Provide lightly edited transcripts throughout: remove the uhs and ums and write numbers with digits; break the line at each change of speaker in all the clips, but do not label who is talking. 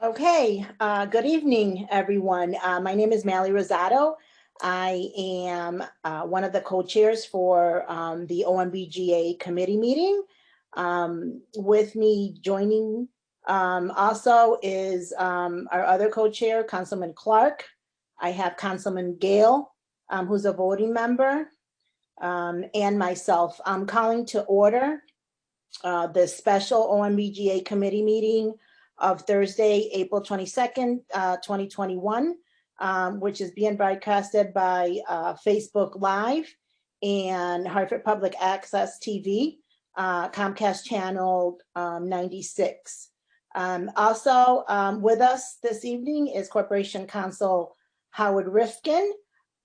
Okay, good evening, everyone. My name is Mally Rosado. I am one of the co-chairs for the OMBGA committee meeting. With me joining also is our other co-chair, Councilman Clark. I have Councilman Gale, who's a voting member, and myself. I'm calling to order the special OMBGA committee meeting of Thursday, April 22nd, 2021, which is being broadcasted by Facebook Live and Hartford Public Access TV, Comcast Channel 96. Also with us this evening is Corporation Counsel Howard Rifkin,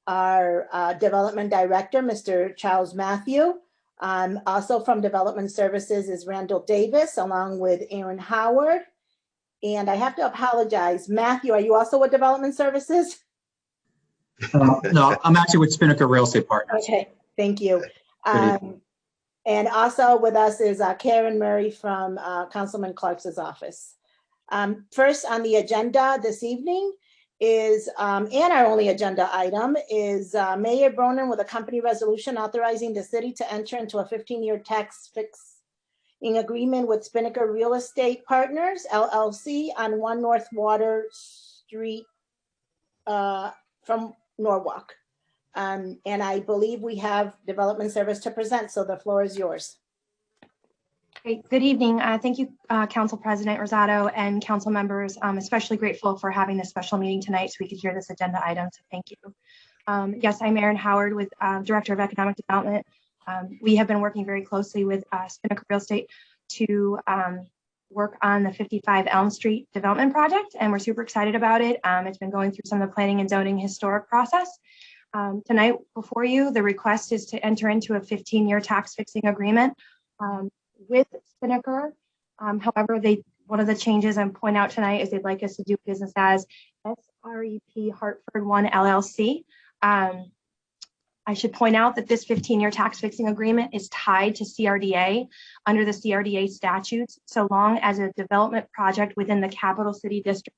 our Development Director, Mr. Charles Matthew. Also from Development Services is Randall Davis, along with Aaron Howard. And I have to apologize. Matthew, are you also with Development Services?
No, I'm actually with Spinnaker Real Estate Partners.
Okay, thank you. And also with us is Karen Murray from Councilman Clark's office. First on the agenda this evening is, and our only agenda item is Mayor Bronin with a company resolution authorizing the city to enter into a 15-year tax fixing agreement with Spinnaker Real Estate Partners, LLC on 1 North Water Street from Norwalk. And I believe we have Development Service to present, so the floor is yours.
Great. Good evening. Thank you, Council President Rosado and council members. I'm especially grateful for having this special meeting tonight so we could hear this agenda item, so thank you. Yes, I'm Aaron Howard with Director of Economic Development. We have been working very closely with Spinnaker Real Estate to work on the 55 Elm Street development project, and we're super excited about it. It's been going through some of the planning and zoning historic process. Tonight before you, the request is to enter into a 15-year tax fixing agreement with Spinnaker. However, one of the changes I'm pointing out tonight is they'd like us to do business as SREP Hartford 1 LLC. I should point out that this 15-year tax fixing agreement is tied to CRDA under the CRDA statutes, so long as a development project within the capital city district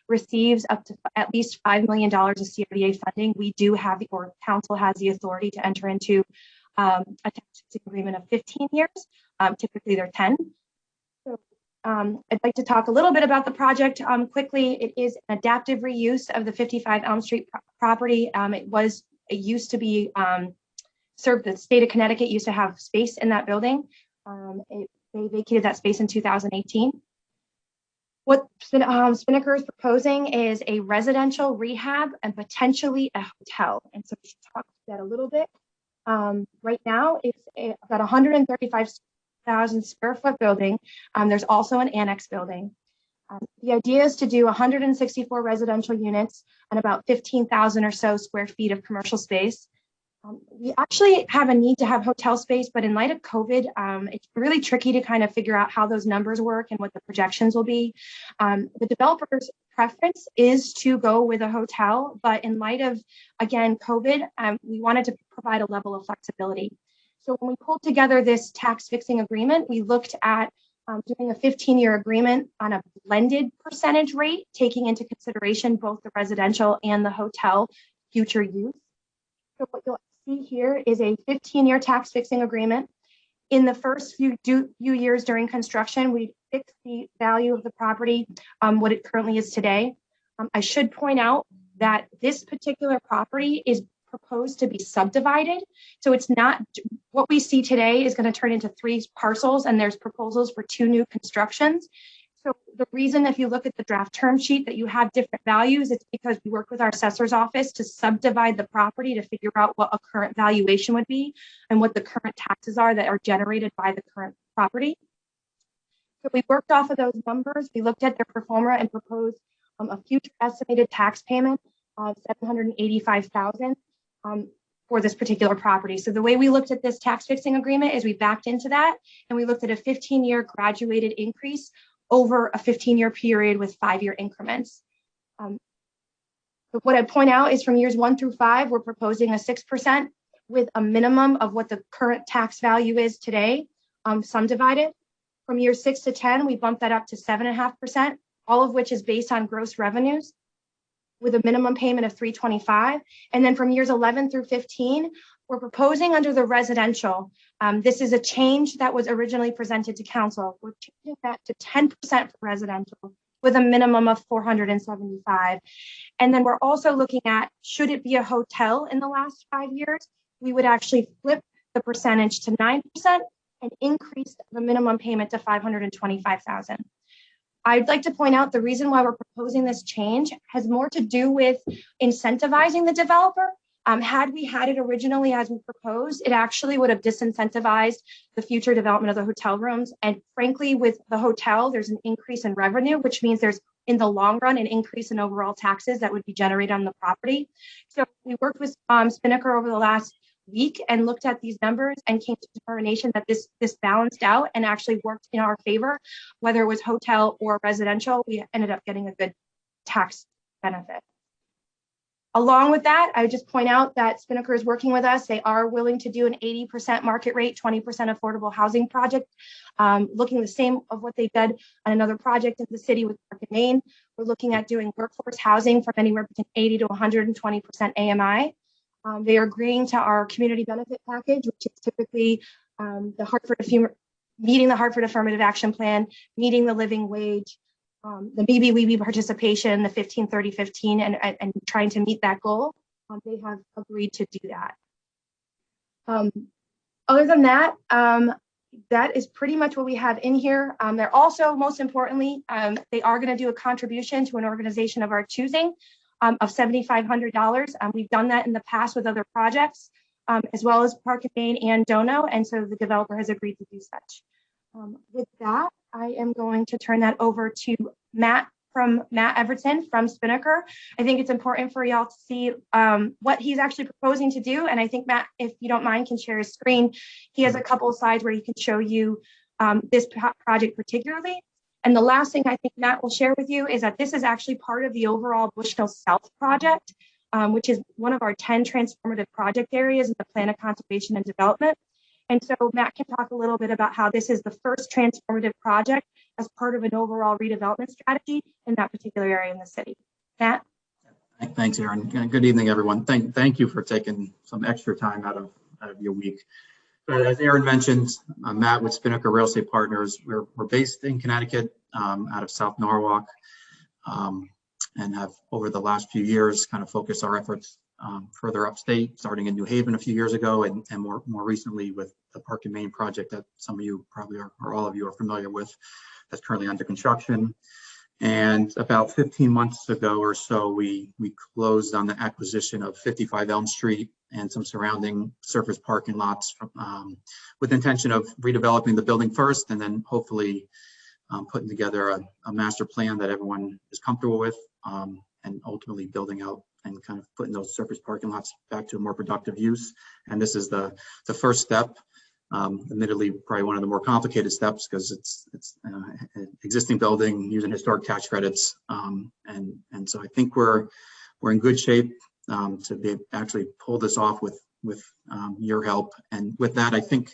receives up to at least $5 million of CRDA funding. We do have, or council has the authority to enter into a tax fixing agreement of 15 years. Typically they're 10. So I'd like to talk a little bit about the project quickly. It is an adaptive reuse of the 55 Elm Street property. It used to be served, the state of Connecticut used to have space in that building. They vacated that space in 2018. What Spinnaker is proposing is a residential rehab and potentially a hotel. And so we should talk about that a little bit. Right now, it's about 135,000 square foot building. There's also an annex building. The idea is to do 164 residential units and about 15,000 or so square feet of commercial space. We actually have a need to have hotel space, but in light of COVID, it's really tricky to kind of figure out how those numbers work and what the projections will be. The developer's preference is to go with a hotel, but in light of, again, COVID, we wanted to provide a level of flexibility. So when we pulled together this tax fixing agreement, we looked at doing a 15-year agreement on a blended percentage rate, taking into consideration both the residential and the hotel future use. So what you'll see here is a 15-year tax fixing agreement. In the first few years during construction, we fixed the value of the property, what it currently is today. I should point out that this particular property is proposed to be subdivided. So it's not, what we see today is going to turn into 3 parcels, and there's proposals for 2 new constructions. So the reason, if you look at the draft term sheet, that you have different values, it's because we work with our assessor's office to subdivide the property to figure out what a current valuation would be and what the current taxes are that are generated by the current property. So we worked off of those numbers. We looked at their pro forma and proposed a future estimated tax payment of $785,000 for this particular property. So the way we looked at this tax fixing agreement is we backed into that, and we looked at a 15-year graduated increase over a 15-year period with 5-year increments. But what I point out is from years 1 through 5, we're proposing a 6% with a minimum of what the current tax value is today, subdivided. From years 6 to 10, we bumped that up to 7.5% all of which is based on gross revenues with a minimum payment of $325. And then from years 11 through 15, we're proposing under the residential. This is a change that was originally presented to council. We're changing that to 10% for residential with a minimum of $475. And then we're also looking at, should it be a hotel in the last 5 years, we would actually flip the percentage to 9% and increase the minimum payment to $525,000. I'd like to point out the reason why we're proposing this change has more to do with incentivizing the developer. Had we had it originally as we proposed, it actually would have disincentivized the future development of the hotel rooms. And frankly, with the hotel, there's an increase in revenue, which means there's, in the long run, an increase in overall taxes that would be generated on the property. So we worked with Spinnaker over the last week and looked at these numbers and came to determination that this balanced out and actually worked in our favor, whether it was hotel or residential. We ended up getting a good tax benefit. Along with that, I would just point out that Spinnaker is working with us. They are willing to do an 80% market rate, 20% affordable housing project, looking the same of what they did on another project in the city with Park and Main. We're looking at doing workforce housing from anywhere between 80 to 120% AMI. They are agreeing to our community benefit package, which is typically the Hartford, meeting the Hartford Affirmative Action Plan, meeting the living wage, the BBWB participation, the 15-30-15, and trying to meet that goal. They have agreed to do that. Other than that, that is pretty much what we have in here. They're also, most importantly, they are going to do a contribution to an organization of our choosing of $7,500. We've done that in the past with other projects, as well as Park and Main and Dono, and so the developer has agreed to do such. With that, I am going to turn that over to Matt Everton from Spinnaker. I think it's important for y'all to see what he's actually proposing to do. And I think Matt, if you don't mind, can share his screen. He has a couple of slides where he can show you this project particularly. And the last thing I think Matt will share with you is that this is actually part of the overall Bushnell South project, which is one of our 10 transformative project areas in the Plan of Conservation and Development. And so Matt can talk a little bit about how this is the first transformative project as part of an overall redevelopment strategy in that particular area in the city. Matt?
Thanks, Erin. Good evening, everyone. Thank you for taking some extra time out of your week. As Erin mentioned, Matt with Spinnaker Real Estate Partners. We're based in Connecticut, out of South Norwalk, and have over the last few years kind of focused our efforts further upstate, starting in New Haven a few years ago, and more recently with the Park and Main project that some of you probably are, or all of you are familiar with, that's currently under construction. And about 15 months ago or so, we closed on the acquisition of 55 Elm Street and some surrounding surface parking lots with the intention of redeveloping the building first, and then hopefully putting together a master plan that everyone is comfortable with, and ultimately building out and kind of putting those surface parking lots back to a more productive use. And this is the first step. Admittedly, probably one of the more complicated steps because it's an existing building using historic tax credits, and so I think we're in good shape to be actually pull this off with your help. And with that, I think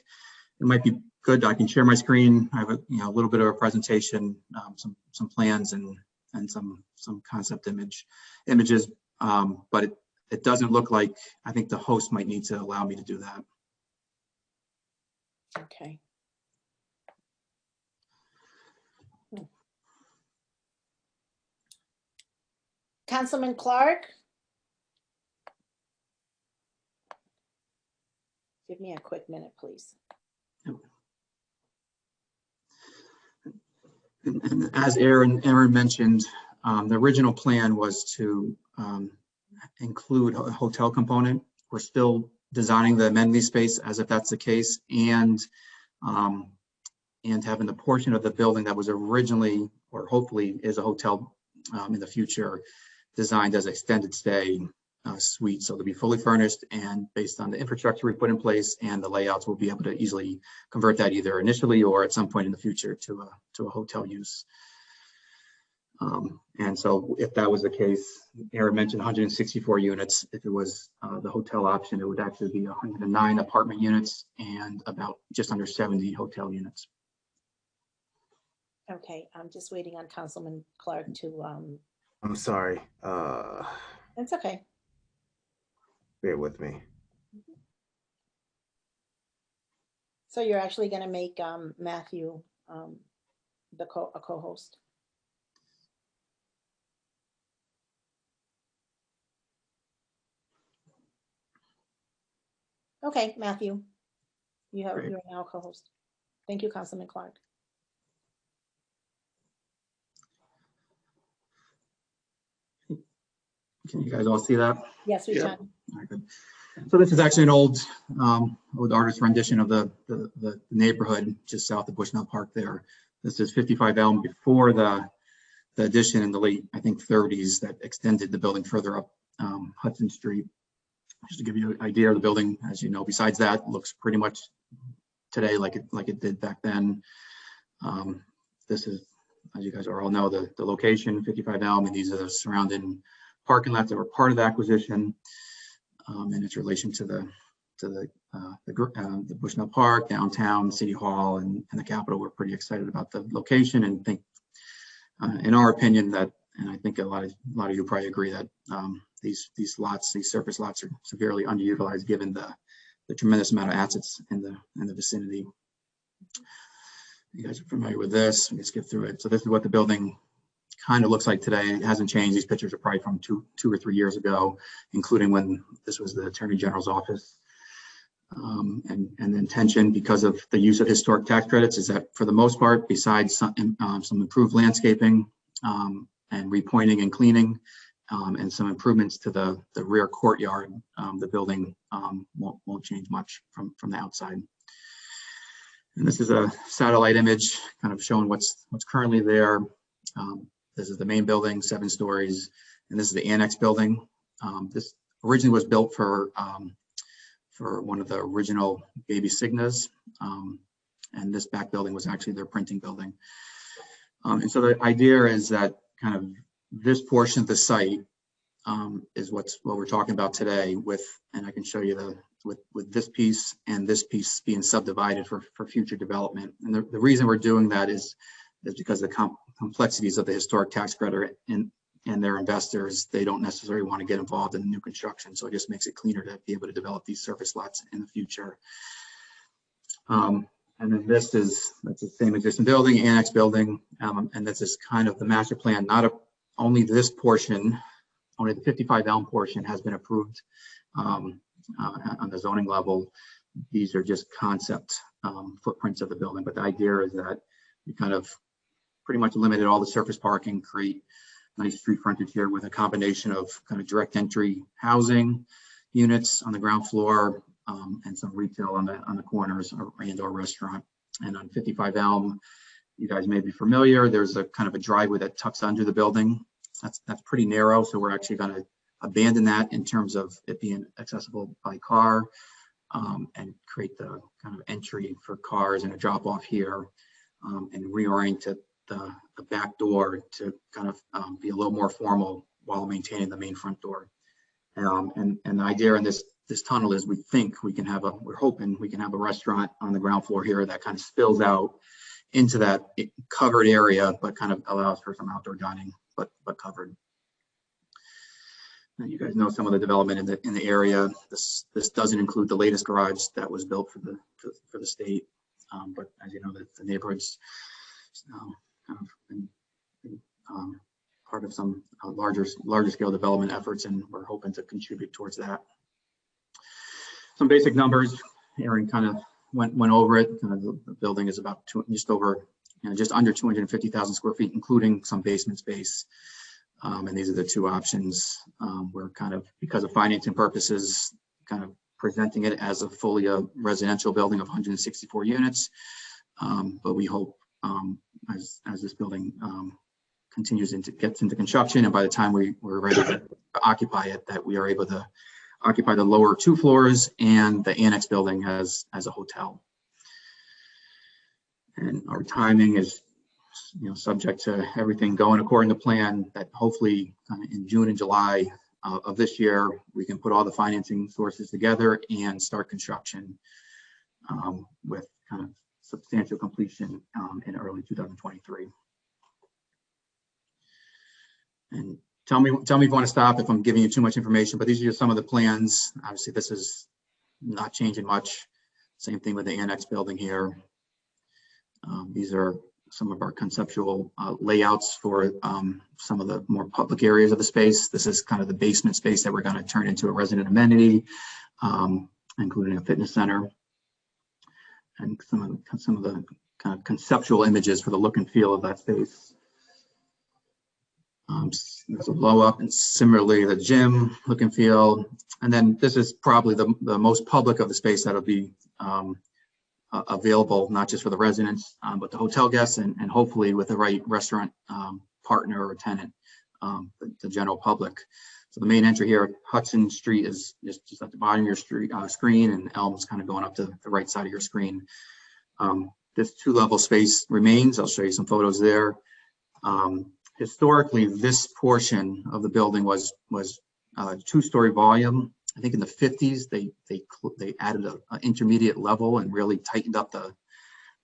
it might be good. I can share my screen. I have a little bit of a presentation, some plans and some concept images, but it doesn't look like. I think the host might need to allow me to do that.
Okay. Councilman Clark? Give me a quick minute, please.
And as Erin mentioned, the original plan was to include a hotel component. We're still designing the amenity space as if that's the case, and having the portion of the building that was originally, or hopefully is a hotel in the future, designed as extended stay suite. So they'll be fully furnished, and based on the infrastructure we put in place and the layouts, we'll be able to easily convert that either initially or at some point in the future to a hotel use. And so if that was the case, Erin mentioned 164 units. If it was the hotel option, it would actually be 109 apartment units and about just under 70 hotel units.
Okay, I'm just waiting on Councilman Clark to,
I'm sorry.
that's okay.
Bear with me.
So you're actually gonna make Matthew a co-host? Okay, Matthew,
Great.
you're now a co-host. Thank you, Councilman Clark.
Can you guys all see that?
Yes, we
Yeah.
can.
All right, good. So this is actually an old artist rendition of the neighborhood just south of Bushnell Park there. This is 55 Elm before the addition in the late, I think, 30s that extended the building further up Hudson Street. Just to give you an idea of the building, as you know, besides that, looks pretty much today like it did back then. This is, as you guys all know, the location, 55 Elm, and these are the surrounding parking lots that were part of the acquisition, and its relation to the Bushnell Park, downtown, City Hall, and the Capitol. We're pretty excited about the location and think, in our opinion, that, and I think a lot of you probably agree that these surface lots are severely underutilized given the tremendous amount of assets in the vicinity. You guys are familiar with this. We can skip through it. So this is what the building kind of looks like today. It hasn't changed. These pictures are probably from two or three years ago, including when this was the Attorney General's office. And the intention, because of the use of historic tax credits, is that for the most part, besides some improved landscaping and repointing and cleaning, and some improvements to the rear courtyard, the building won't change much from the outside. And this is a satellite image kind of showing what's currently there. This is the main building, 7 stories, and this is the annex building. This originally was built for one of the original baby Cignas, and this back building was actually their printing building. And so the idea is that kind of this portion of the site is what we're talking about today with, and I can show you with this piece and this piece being subdivided for future development. And the reason we're doing that is because of the complexities of the historic tax credit and their investors. They don't necessarily want to get involved in new construction. So it just makes it cleaner to be able to develop these surface lots in the future. And then that's the same existing building, annex building. And this is kind of the master plan, only this portion, only the 55 Elm portion has been approved on the zoning level. These are just concept footprints of the building, but the idea is that we kind of pretty much limited all the surface parking, create nice street frontage here with a combination of kind of direct entry housing units on the ground floor, and some retail on the corners and/or restaurant. And on 55 Elm, you guys may be familiar, there's a kind of a driveway that tucks under the building. That's pretty narrow, so we're actually going to abandon that in terms of it being accessible by car, and create the kind of entry for cars and a drop off here, and reorient the back door to kind of be a little more formal while maintaining the main front door. And the idea in this tunnel is we're hoping we can have a restaurant on the ground floor here that kind of spills out into that covered area, but kind of allows for some outdoor dining, but covered. And you guys know some of the development in the area. This doesn't include the latest garage that was built for the state, but as you know, the neighborhood's kind of been part of some larger scale development efforts, and we're hoping to contribute towards that. Some basic numbers, Aaron kind of went over it. The building is about just under 250,000 square feet, including some basement space. And these are the two options. We're kind of, because of financing purposes, kind of presenting it as a fully residential building of 164 units. But we hope as this building gets into construction, and by the time we're ready to occupy it, that we are able to occupy the lower 2 floors and the annex building as a hotel. And our timing is, subject to everything going according to plan, that hopefully in June and July of this year, we can put all the financing sources together and start construction with kind of substantial completion in early 2023. And tell me if you want to stop if I'm giving you too much information, but these are just some of the plans. Obviously, this is not changing much. Same thing with the annex building here. These are some of our conceptual layouts for some of the more public areas of the space. This is kind of the basement space that we're going to turn into a resident amenity, including a fitness center. And some of the kind of conceptual images for the look and feel of that space. There's a blow up, and similarly the gym look and feel. And then this is probably the most public of the space that'll be available, not just for the residents, but the hotel guests, and hopefully with the right restaurant partner or tenant, the general public. So the main entry here, Hudson Street, is just at the bottom of your screen, and Elm's kind of going up to the right side of your screen. This two-level space remains. I'll show you some photos there. Historically, this portion of the building was two-story volume. I think in the 50s, they added an intermediate level and really tightened up the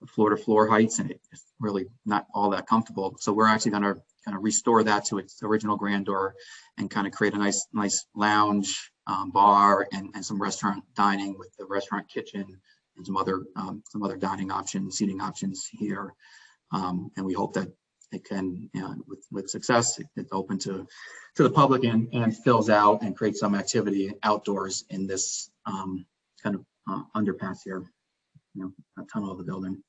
floor-to-floor heights, and it's really not all that comfortable. So we're actually going to kind of restore that to its original grandeur and kind of create a nice lounge, bar, and some restaurant dining with the restaurant kitchen and some other dining options, seating options here. And we hope that it can, with success, it's open to the public and fills out and creates some activity outdoors in this kind of underpass here, a tunnel of the building.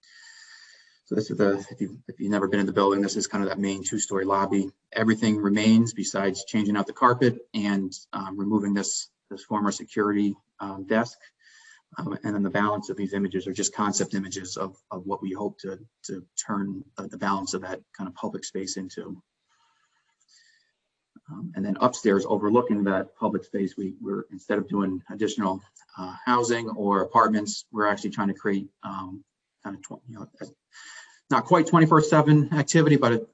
So this is if you've never been in the building, this is kind of that main two-story lobby. Everything remains besides changing out the carpet and removing this former security desk. And then the balance of these images are just concept images of what we hope to turn the balance of that kind of public space into. And then upstairs, overlooking that public space, we're instead of doing additional housing or apartments, we're actually trying to create kind of not quite 24/7 activity, but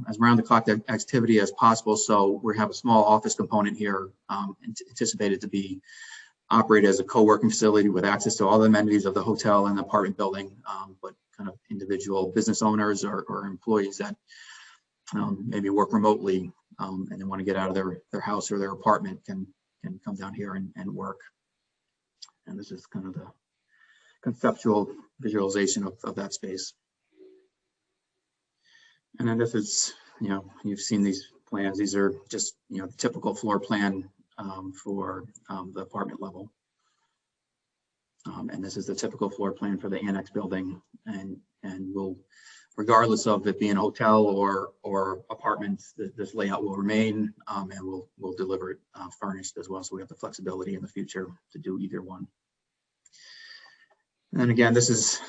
as round the clock activity as possible. So we have a small office component here, anticipated to be operated as a co-working facility with access to all the amenities of the hotel and apartment building, but kind of individual business owners or employees that maybe work remotely and they want to get out of their house or their apartment can come down here and work. And this is kind of the conceptual visualization of that space. And then this is, you've seen these plans. These are just, the typical floor plan for the apartment level. And this is the typical floor plan for the annex building. And we'll, regardless of it being a hotel or apartments, this layout will remain, and we'll deliver it furnished as well. So we have the flexibility in the future to do either one. And again, this is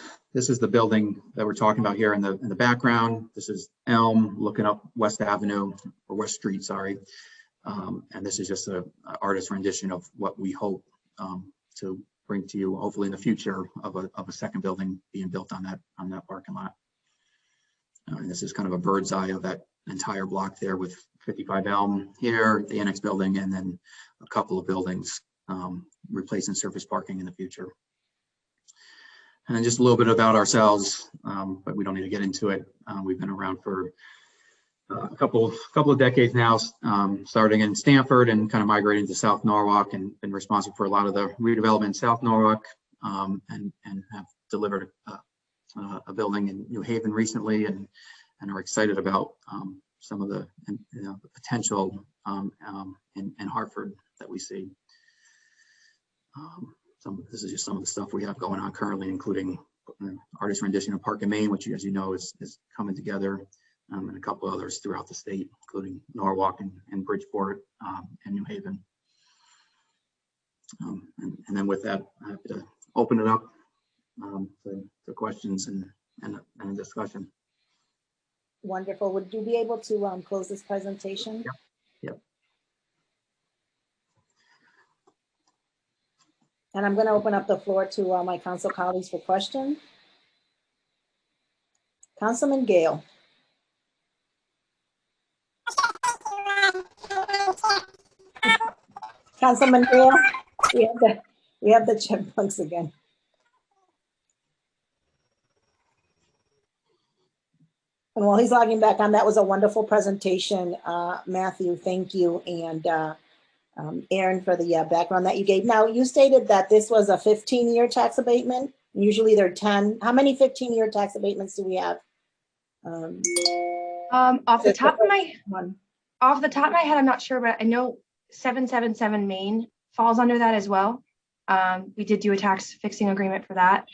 the building that we're talking about here in the background. This is Elm looking up West Avenue, or West Street, sorry. And this is just an artist rendition of what we hope to bring to you, hopefully in the future, of a second building being built on that parking lot. And this is kind of a bird's eye of that entire block there, with 55 Elm here, the annex building, and then a couple of buildings replacing surface parking in the future. And just a little bit about ourselves, but we don't need to get into it. We've been around for a couple of decades now, starting in Stamford and kind of migrating to South Norwalk, and been responsible for a lot of the redevelopment in South Norwalk, and have delivered a building in New Haven recently, and are excited about some of the the potential in Hartford that we see. This is just some of the stuff we have going on currently, including artist rendition of Park and Main, which, as you know, is coming together, and a couple others throughout the state, including Norwalk and Bridgeport and New Haven. And then with that, I have to open it up to questions and a discussion.
Wonderful. Would you be able to close this presentation?
Yep.
And I'm going to open up the floor to my council colleagues for questions. Councilman Gale. Councilman Gale, we have the chipmunks again. while he's logging back on, that was a wonderful presentation, Matthew. Thank you. And Aaron, for the background that you gave. Now, you stated that this was a 15-year tax abatement. Usually they're 10. How many 15-year tax abatements do we have?
Off the top of my head, I'm not sure, but I know 777 Main falls under that as well. We did do a tax fixing agreement for that.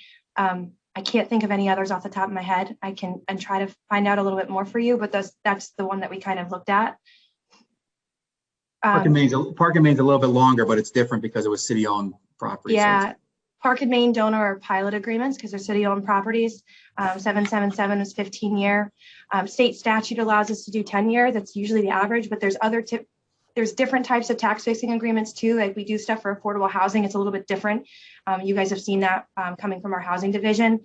I can't think of any others off the top of my head. I can and try to find out a little bit more for you, but that's the one that we kind of looked at.
Park and Main's a little bit longer, but it's different because it was city-owned property.
Yeah, Park and Main donor or pilot agreements because they're city-owned properties. 777 is 15-year. State statute allows us to do 10-year. That's usually the average, but there's different types of tax fixing agreements too. Like we do stuff for affordable housing. It's a little bit different. You guys have seen that coming from our housing division.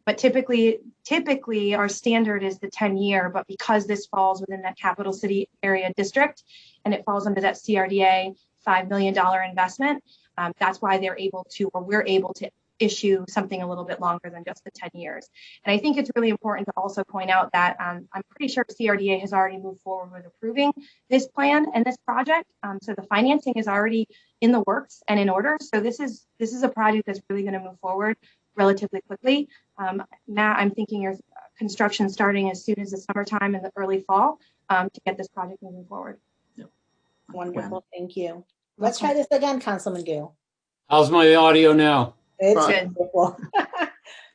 But typically our standard is the 10-year, but because this falls within that capital city area district and it falls under that CRDA $5 million investment, that's why we're able to issue something a little bit longer than just the 10 years. And I think it's really important to also point out that I'm pretty sure CRDA has already moved forward with approving this plan and this project. So the financing is already in the works and in order. So this is a project that's really going to move forward relatively quickly. Matt, I'm thinking your construction starting as soon as the summertime and the early fall to get this project moving forward.
Yep.
Wonderful, thank you. Let's try this again, Councilman Gill.
How's my audio now?
It's
Good.
wonderful.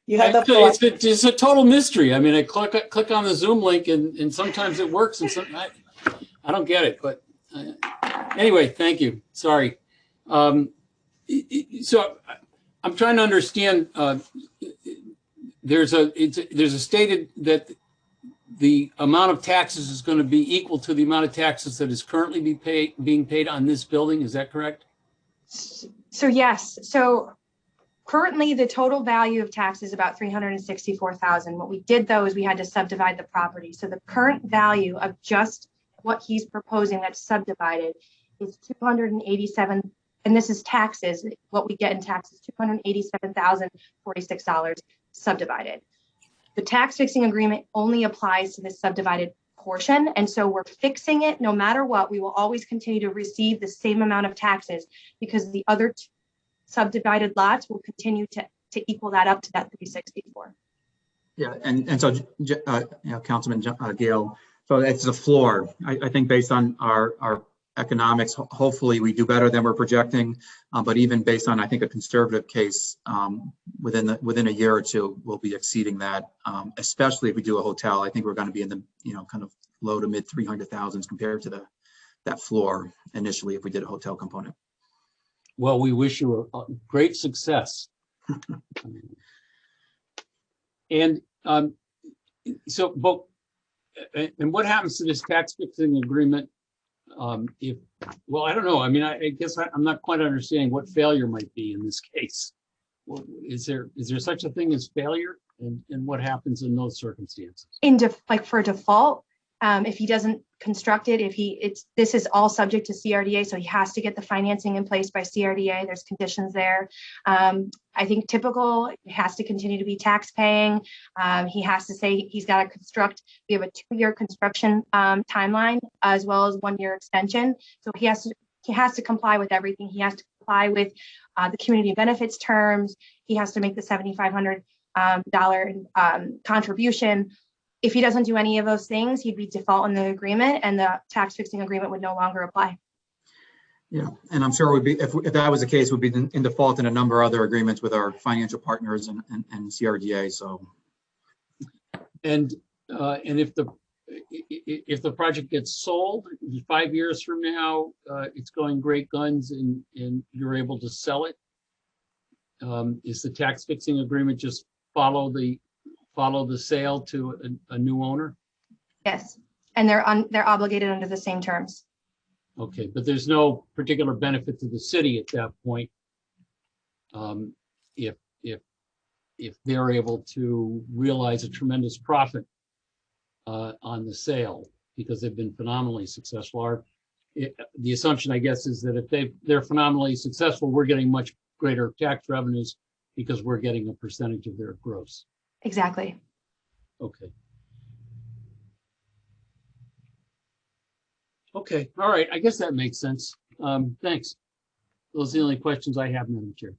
You have the floor.
It's a total mystery. I mean, I click on the Zoom link and sometimes it works and sometimes I don't get it. But anyway, thank you. Sorry. So I'm trying to understand. There's a stated that the amount of taxes is going to be equal to the amount of taxes that is currently being paid on this building. Is that correct?
So yes. So currently the total value of tax is about $364,000. What we did though is we had to subdivide the property. So the current value of just what he's proposing that's subdivided is $287,000. And this is taxes. What we get in taxes, $287,046 subdivided. The tax fixing agreement only applies to this subdivided portion. And so we're fixing it no matter what. We will always continue to receive the same amount of taxes because the other subdivided lots will continue to equal that up to that 364.
Yeah, and so, Councilman Gale, so it's the floor. I think based on our economics, hopefully we do better than we're projecting, but even based on, I think, a conservative case, within a year or two, we'll be exceeding that, especially if we do a hotel. I think we're going to be in the, kind of low to mid 300,000s compared to that floor initially if we did a hotel component.
Well, we wish you a great success. And so, and what happens to this tax fixing agreement? Well, I don't know. I mean, I guess I'm not quite understanding what failure might be in this case. Well, is there such a thing as failure, and what happens in those circumstances?
Like for default, if he doesn't construct it, this is all subject to CRDA, so he has to get the financing in place by CRDA. There's conditions there. I think typical, it has to continue to be tax paying. He has to say he's got to construct. We have a 2-year construction timeline as well as 1-year extension. So he has to comply with everything. He has to comply with the community benefits terms. He has to make the $7,500 contribution. If he doesn't do any of those things, he'd be default in the agreement and the tax fixing agreement would no longer apply.
Yeah, and I'm sure it would be, if that was the case, we'd be in default in a number of other agreements with our financial partners and CRDA. So, and
if the project gets sold 5 years from now, it's going great guns and you're able to sell it, is the tax fixing agreement just follow the sale to a new owner?
Yes, and they're obligated under the same terms.
Okay, but there's no particular benefit to the city at that point, if they're able to realize a tremendous profit on the sale because they've been phenomenally successful. The assumption, I guess, is that if they're phenomenally successful, we're getting much greater tax revenues because we're getting a percentage of their gross.
Exactly.
Okay. Okay, all right, I guess that makes sense. Thanks. Those are the only questions I have, Madam Chair.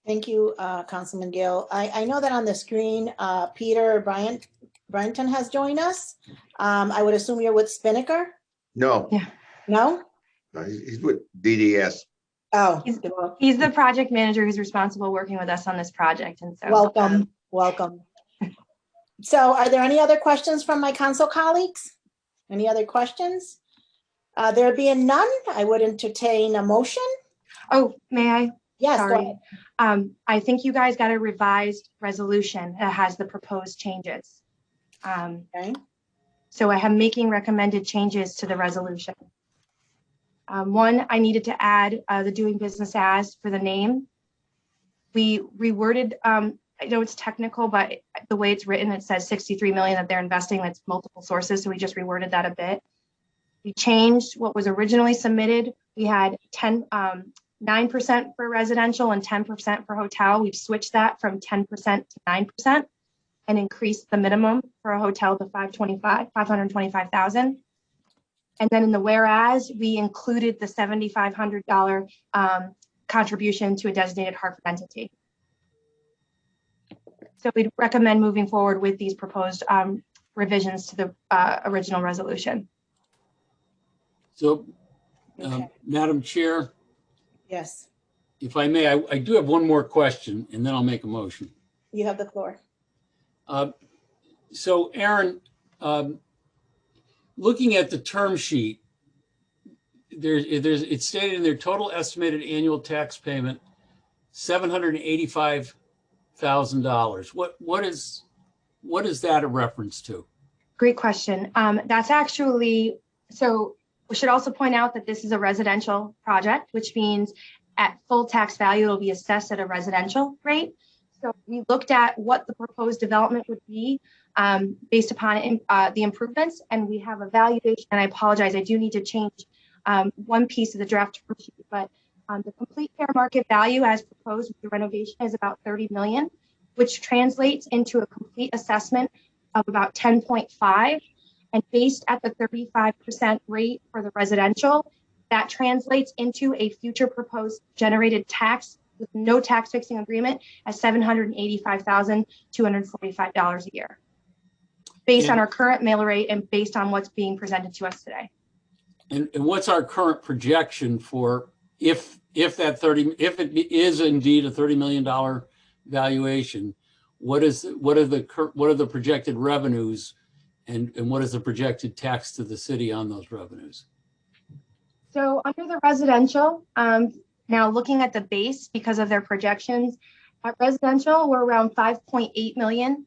Thank you, Councilman Gill. I know that on the screen, Peter Bryanton has joined us. I would assume you're with Spinnaker?
No,
Yeah.
No?
no, he's with DDS.
Oh,
He's the project manager who's responsible working with us on this project. And so
welcome, welcome. So are there any other questions from my council colleagues? Any other questions? There being none, I would entertain a motion.
oh, may I?
Yes, go
Sorry.
ahead.
I think you guys got a revised resolution that has the proposed changes.
Okay.
So I am making recommended changes to the resolution. One, I needed to add the doing business as for the name. We reworded, I know it's technical, but the way it's written, it says 63 million that they're investing. That's multiple sources. So we just reworded that a bit. We changed what was originally submitted. We had 9% for residential and 10% for hotel. We've switched that from 10% to 9% and increased the minimum for a hotel to 525,000. And then in the whereas, we included the $7,500 contribution to a designated Hartford entity. So we'd recommend moving forward with these proposed revisions to the original resolution.
So,
Okay.
Madam Chair,
Yes,
if I may, I do have one more question and then I'll make a motion.
you have the floor.
So Aaron, looking at the term sheet, it's stated in their total estimated annual tax payment, $785,000. What is that a reference to?
Great question. That's actually, so we should also point out that this is a residential project, which means at full tax value, it'll be assessed at a residential rate. So we looked at what the proposed development would be based upon the improvements, and we have a valuation. And I apologize, I do need to change one piece of the draft term sheet, but the complete fair market value as proposed with the renovation is about 30 million, which translates into a complete assessment of about 10.5. And based at the 35% rate for the residential, that translates into a future proposed generated tax with no tax fixing agreement at $785,245 a year, based on our current mill rate and based on what's being presented to us today.
And what's our current projection for if it is indeed a $30 million valuation, what are the projected revenues and what is the projected tax to the city on those revenues?
So under the residential, now looking at the base because of their projections, at residential, we're around 5.8 million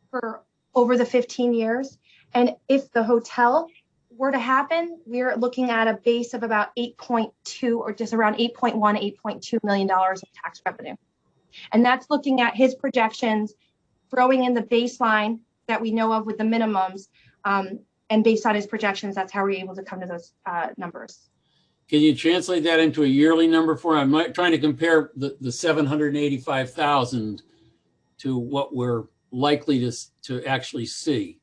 for over the 15 years. And if the hotel were to happen, we're looking at a base of about 8.2 or just around 8.1, $8.2 million of tax revenue. And that's looking at his projections, throwing in the baseline that we know of with the minimums. And based on his projections, that's how we're able to come to those numbers.
Can you translate that into a yearly number for him? I'm trying to compare the 785,000 to what we're likely to actually see.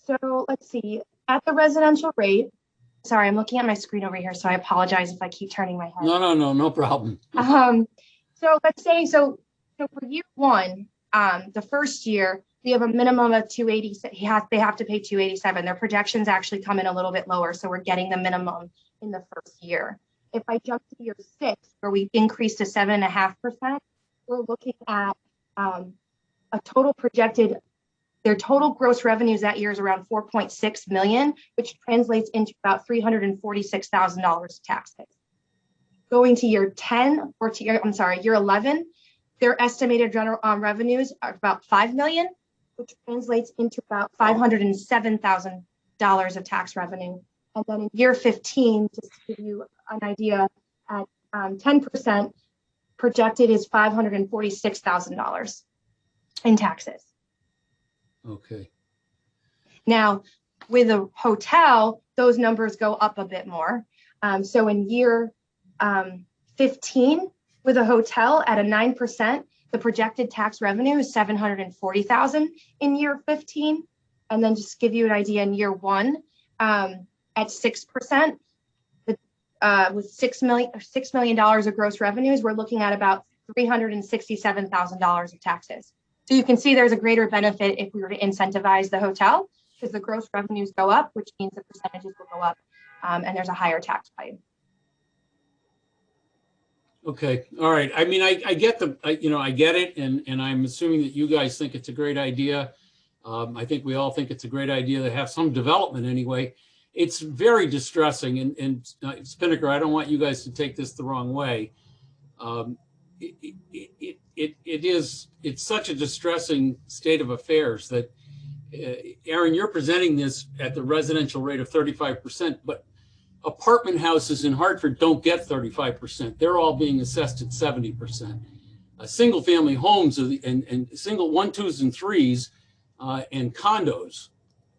So let's see, at the residential rate, sorry, I'm looking at my screen over here, so I apologize if I keep turning my head.
No problem.
So let's say, so for year one, the first year, we have a minimum of 280. They have to pay 287. Their projections actually come in a little bit lower, so we're getting the minimum in the first year. If I jump to year 6, where we increase to 7.5%, we're looking at a total projected. Their total gross revenues that year is around 4.6 million, which translates into about $346,000 taxes. Going to year 10 or to year 11, their estimated general revenues are about 5 million, which translates into about $507,000 of tax revenue. And then in year 15, just to give you an idea, at 10% projected is $546,000 in taxes.
Okay.
Now, with a hotel, those numbers go up a bit more. So in year 15, with a hotel at a 9%, the projected tax revenue is $740,000 in year 15. And then just to give you an idea, in year 1, at 6%, with $6 million of gross revenues, we're looking at about $367,000 of taxes. So you can see there's a greater benefit if we were to incentivize the hotel, because the gross revenues go up, which means the percentages will go up, and there's a higher tax value.
Okay, all right. I mean, I get I get it, and I'm assuming that you guys think it's a great idea. I think we all think it's a great idea to have some development anyway. It's very distressing, and Spinnaker, I don't want you guys to take this the wrong way. It's such a distressing state of affairs that, Aaron, you're presenting this at the residential rate of 35%, but apartment houses in Hartford don't get 35%. They're all being assessed at 70%. Single family homes and single 1, 2s, and 3s and condos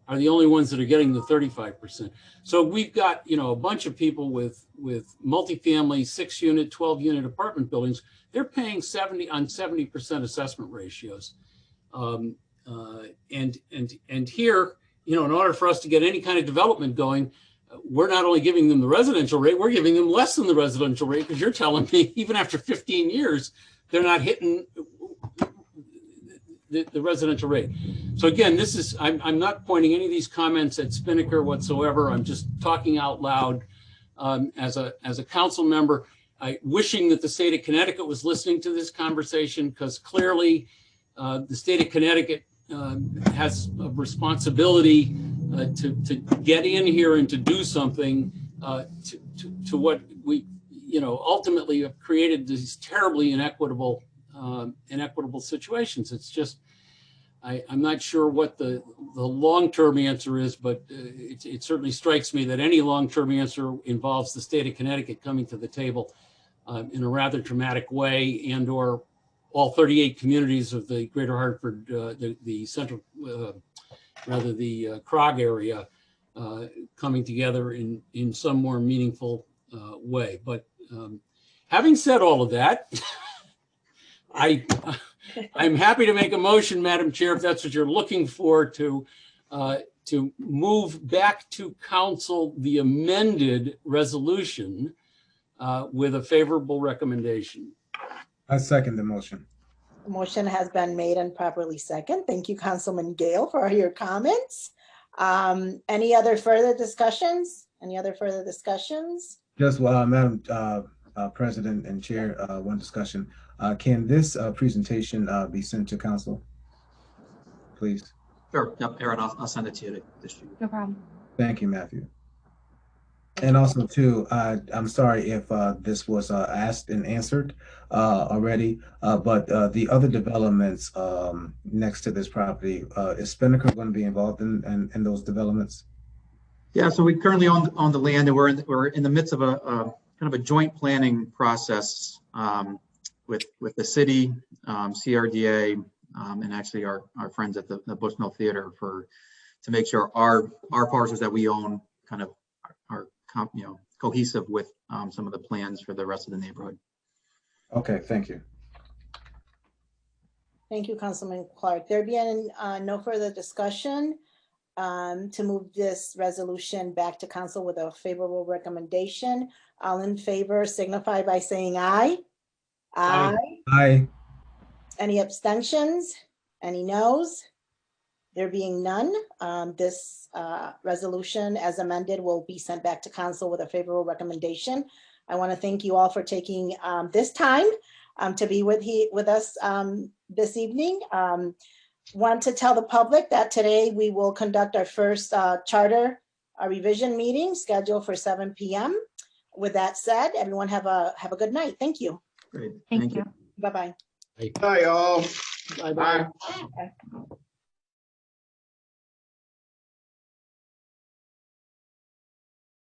are the only ones that are getting the 35%. So we've got, a bunch of people with multifamily 6-unit, 12-unit apartment buildings. They're paying 70% assessment ratios. And here, in order for us to get any kind of development going, we're not only giving them the residential rate, we're giving them less than the residential rate, because you're telling me even after 15 years, they're not hitting the residential rate. So again, I'm not pointing any of these comments at Spinnaker whatsoever. I'm just talking out loud as a council member, wishing that the state of Connecticut was listening to this conversation, because clearly the state of Connecticut has a responsibility to get in here and to do something to what we, ultimately have created these terribly inequitable situations. It's just, I'm not sure what the long-term answer is, but it certainly strikes me that any long-term answer involves the state of Connecticut coming to the table in a rather dramatic way, and or all 38 communities of the Greater Hartford, the central, the Krog area, coming together in some more meaningful way. But having said all of that, I'm happy to make a motion, Madam Chair, if that's what you're looking for, to move back to council the amended resolution with a favorable recommendation.
I second the motion.
The motion has been made and properly second. Thank you, Councilman Gale, for your comments. Any other further discussions?
Just Madam President and Chair, one discussion. Can this presentation be sent to council, please?
Sure. Yep, Aaron, I'll send it to you to distribute.
No problem.
Thank you, Matthew. And also too, I'm sorry if this was asked and answered already, but the other developments next to this property, is Spinnaker going to be involved in those developments?
Yeah, so we currently own the land, and we're in the midst of a kind of a joint planning process with the city, CRDA, and actually our friends at the Bushnell Theater to make sure our parcels that we own kind of are cohesive with some of the plans for the rest of the neighborhood.
Okay, thank you.
Thank you, Councilman Clark. There being no further discussion, to move this resolution back to council with a favorable recommendation. All in favor signify by saying aye. Aye.
Aye.
Any abstentions? Any noes? There being none, this resolution as amended will be sent back to council with a favorable recommendation. I want to thank you all for taking this time to be with us this evening. Want to tell the public that today we will conduct our first charter revision meeting scheduled for 7 p.m. With that said, everyone have a good night. Thank you.
Great.
Thank you.
Bye-bye.
Hi, all.
Bye-bye.
Bye.